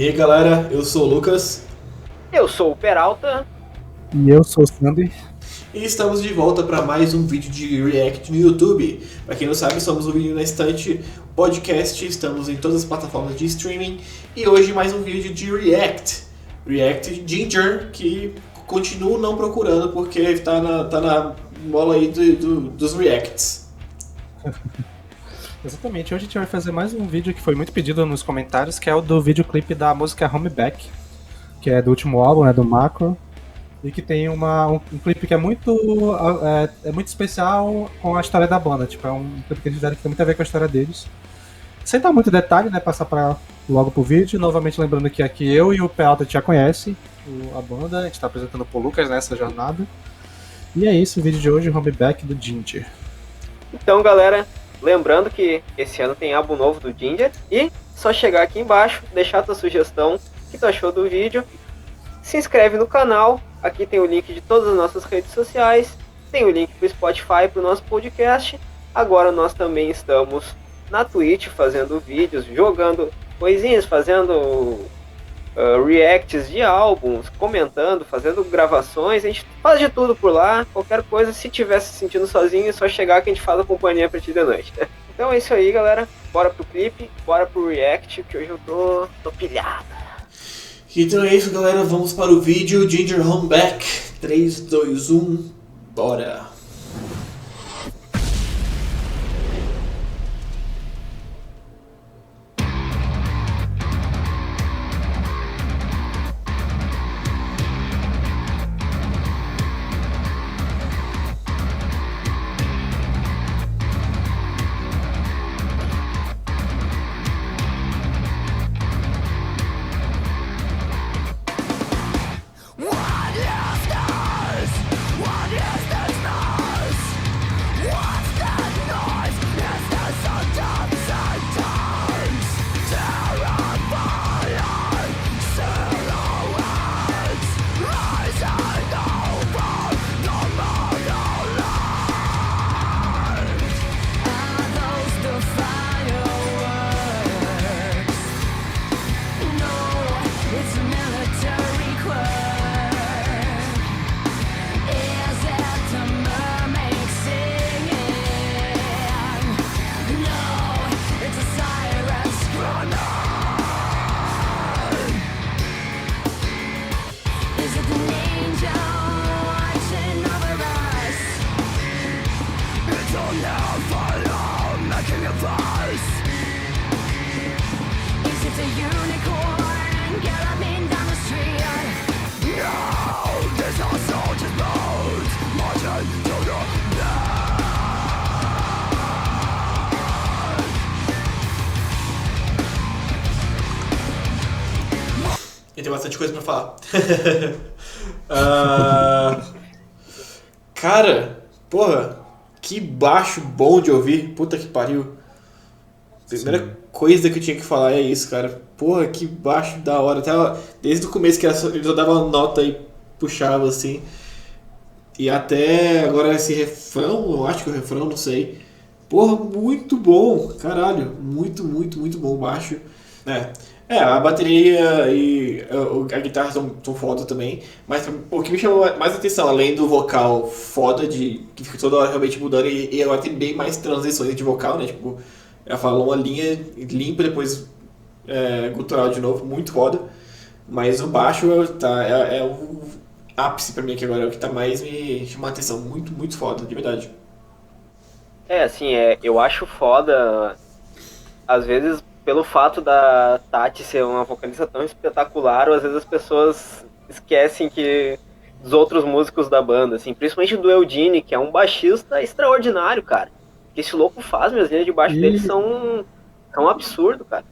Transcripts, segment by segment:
E aí galera, eu sou o Lucas Eu sou o Peralta. E eu sou o Sandy. e estamos de volta para mais um vídeo de React no YouTube. Para quem não sabe, somos o Vídeo na Estante podcast, estamos em todas as plataformas de streaming e hoje mais um vídeo de React. React Ginger, que continuo não procurando porque tá na bola aí dos Reacts. Exatamente, hoje a gente vai fazer mais um vídeo que foi muito pedido nos comentários, que é o do videoclipe da música Home Back, que é do último álbum, né, do Macro, e que tem um clipe que é muito especial com a história da banda. Tipo, é um clipe que eles fizeram que tem muito a ver com a história deles. Sem dar muito detalhe, né, passar logo pro vídeo. Novamente lembrando que aqui eu e o Peralta já conhecem a banda, a gente tá apresentando pro Lucas nessa jornada. E é isso, o vídeo de hoje, Home Back do Ginger. Então, galera, lembrando que esse ano tem álbum novo do Ginger. E só chegar aqui embaixo, deixar a tua sugestão, o que tu achou do vídeo. Se inscreve no canal, aqui tem o link de todas as nossas redes sociais. Tem o link pro Spotify, pro nosso podcast. Agora nós também estamos na Twitch fazendo vídeos, jogando coisinhas, fazendo reacts de álbuns, comentando, fazendo gravações. A gente faz de tudo por lá, qualquer coisa. Se tiver se sentindo sozinho, é só chegar que a gente faz a companhia pra ti de noite, né? Então é isso aí, galera. Bora pro clipe, bora pro react, que hoje eu tô pilhado. Então é isso galera, vamos para o vídeo Ginger Home Back. 3, 2, 1, bora! E tem bastante coisa pra falar. Cara, porra, que baixo bom de ouvir. Puta que pariu. Primeira coisa que eu tinha que falar é isso, cara. Porra, que baixo da hora. Até desde o começo que ele só dava uma nota e puxava assim. E até agora esse refrão, eu acho que é o refrão, não sei. Porra, muito bom. Caralho, muito, muito, muito bom. Baixo. A bateria e a guitarra são foda também, mas o que me chamou mais atenção, além do vocal foda, que fica toda hora realmente mudando, e agora tem bem mais transições de vocal, né? Tipo, ela falou uma linha limpa, depois gutural de novo, muito foda. Mas o baixo é o ápice pra mim aqui agora, é o que tá mais me chamando a atenção, muito, muito foda, de verdade. Eu acho foda, às vezes, pelo fato da Tati ser uma vocalista tão espetacular, ou às vezes as pessoas esquecem que dos outros músicos da banda, assim, principalmente do Eudine, que é um baixista extraordinário, cara. O que esse louco faz, as linhas de baixo dele são um absurdo, cara.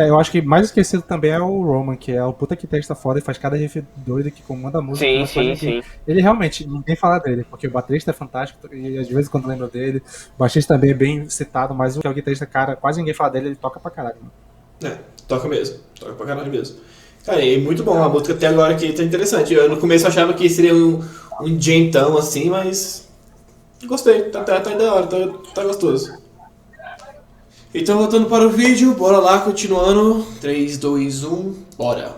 Eu acho que mais esquecido também é o Roman, que é o puta guitarrista foda e faz cada riff doido que comanda a música. Sim. Ele realmente, ninguém fala dele, porque o baterista é fantástico e às vezes quando lembra dele, o baixista também é bem citado, mas o que é o guitarrista, cara, quase ninguém fala dele, ele toca pra caralho. Mano. Toca mesmo, toca pra caralho mesmo. Cara, e muito bom, a música até agora aqui tá interessante. Eu no começo achava que seria um jantão assim, mas gostei, tá da hora, tá gostoso. Então, voltando para o vídeo, bora lá, continuando. 3, 2, 1, bora.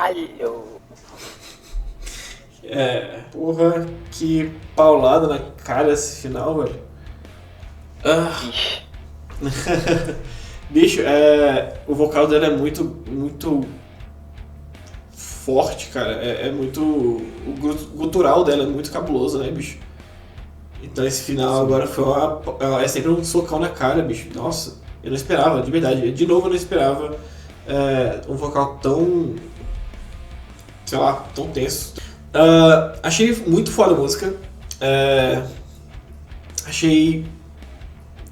Caralho! Porra, que paulada na cara esse final, velho. Ixi. Bicho, o vocal dela é muito forte, cara. É muito. O gutural dela é muito cabuloso, né, bicho? Então esse final agora foi é sempre um socão na cara, bicho. Nossa, eu não esperava, de verdade. De novo, eu não esperava um vocal tão. Sei lá, tão tenso. Achei muito foda a música. Achei.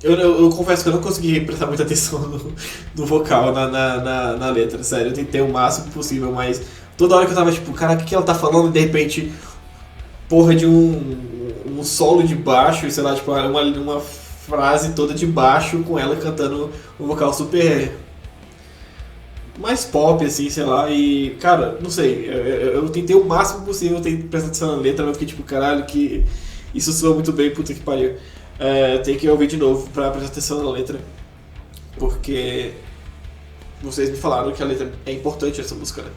Eu confesso que eu não consegui prestar muita atenção no vocal, na letra, sério. Eu tentei o máximo possível, mas toda hora que eu tava tipo, cara, o que ela tá falando? E de repente, porra de um solo de baixo, sei lá, tipo, uma frase toda de baixo com ela cantando um vocal super. Mais pop, assim, sei lá, e, cara, não sei, eu tentei o máximo possível prestar atenção na letra, mas fiquei tipo, caralho, que isso soa muito bem, puta que pariu. Tem que ouvir de novo pra prestar atenção na letra, porque vocês me falaram que a letra é importante essa música, né?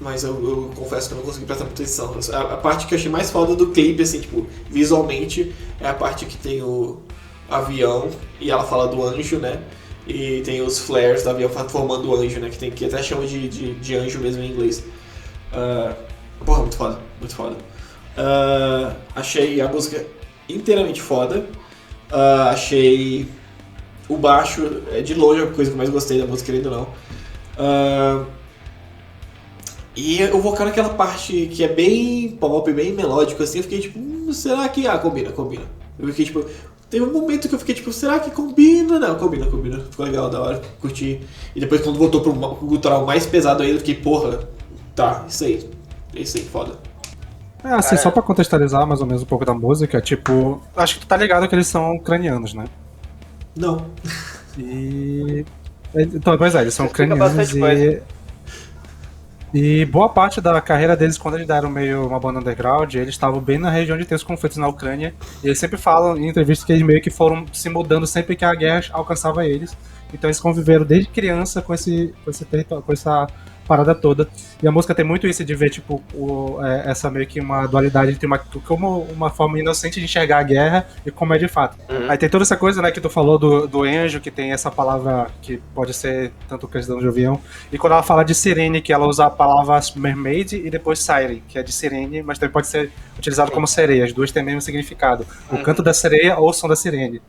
Mas eu confesso que eu não consegui prestar muita atenção. A parte que eu achei mais foda do clipe, assim, tipo, visualmente, é a parte que tem o avião e ela fala do anjo, né? E tem os flares do avião formando o anjo, né? Que até chama de anjo mesmo em inglês. Porra, muito foda, muito foda. Achei a música inteiramente foda. Achei o baixo, de longe, a coisa que eu mais gostei da música, querendo ou não. E o vocal naquela parte que é bem pop, bem melódico, assim, eu fiquei tipo, será que... combina. Eu fiquei tipo... Teve um momento que eu fiquei tipo, será que combina? Não, combina. Ficou legal, da hora, curti. E depois quando voltou pro gutural mais pesado ainda, eu fiquei, porra, tá, isso aí. É isso aí, foda. Assim, Cara, só pra contextualizar mais ou menos um pouco da música, tipo, acho que tu tá ligado que eles são ucranianos, né? Não. E. Então, pois é, eles são isso explica ucranianos bastante coisa. e boa parte da carreira deles, quando eles deram meio uma banda underground, eles estavam bem na região onde tem os conflitos na Ucrânia. E eles sempre falam em entrevistas que eles meio que foram se mudando sempre que a guerra alcançava eles. Então eles conviveram desde criança com esse território, com essa parada toda. E a música tem muito isso de ver, tipo, essa meio que uma dualidade entre como uma forma inocente de enxergar a guerra e como é de fato. Uhum. Aí tem toda essa coisa, né, que tu falou do anjo, que tem essa palavra que pode ser tanto questão de avião. E quando ela fala de sirene, que ela usa a palavra mermaid e depois siren, que é de sirene, mas também pode ser utilizado como sereia. As duas têm o mesmo significado. O canto da sereia ou o som da sirene.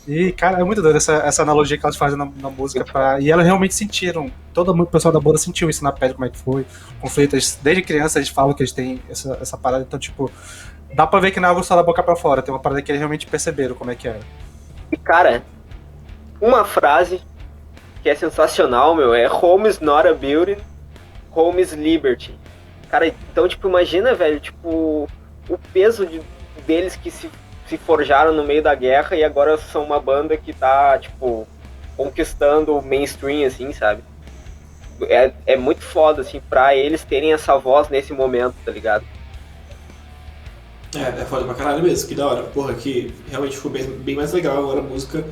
E, cara, é muito doido essa analogia que elas fazem na música. E elas realmente sentiram, todo o pessoal da banda sentiu isso na pele, como é que foi. Conflitos, desde criança eles falam que eles têm essa parada, então, tipo, dá pra ver que não é algo só da boca pra fora, tem uma parada que eles realmente perceberam como é que era. E, cara, uma frase que é sensacional, meu, é Home is not a building, home is liberty. Cara, então, tipo, imagina, velho, tipo, o peso deles que se forjaram no meio da guerra e agora são uma banda que tá, tipo, conquistando o mainstream, assim, sabe? É muito foda, assim, pra eles terem essa voz nesse momento, tá ligado? É foda pra caralho mesmo, que da hora. Porra, que realmente ficou bem mais legal agora a música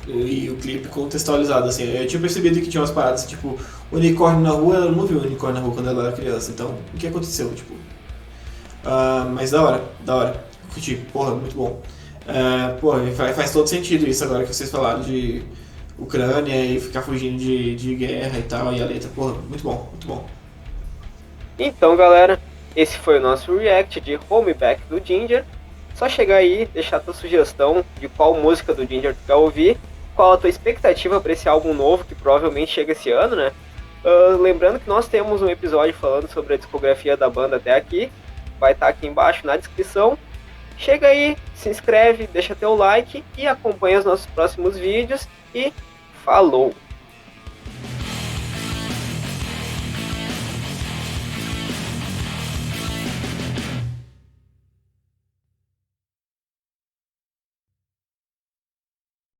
e o clipe contextualizado, assim. Eu tinha percebido que tinha umas paradas, tipo, unicórnio na rua, ela não viu unicórnio na rua quando ela era criança, então, o que aconteceu, tipo... mas da hora. Curti, porra, muito bom. Porra, faz todo sentido isso agora que vocês falaram de Ucrânia e ficar fugindo de guerra e tal, e a letra, porra, muito bom, muito bom. Então, galera, esse foi o nosso react de Home Back do Ginger. Só chegar aí, deixar tua sugestão de qual música do Ginger tu quer ouvir, qual a tua expectativa para esse álbum novo que provavelmente chega esse ano, né? Lembrando que nós temos um episódio falando sobre a discografia da banda até aqui, vai estar aqui embaixo na descrição. Chega aí, se inscreve, deixa teu like e acompanha os nossos próximos vídeos e falou!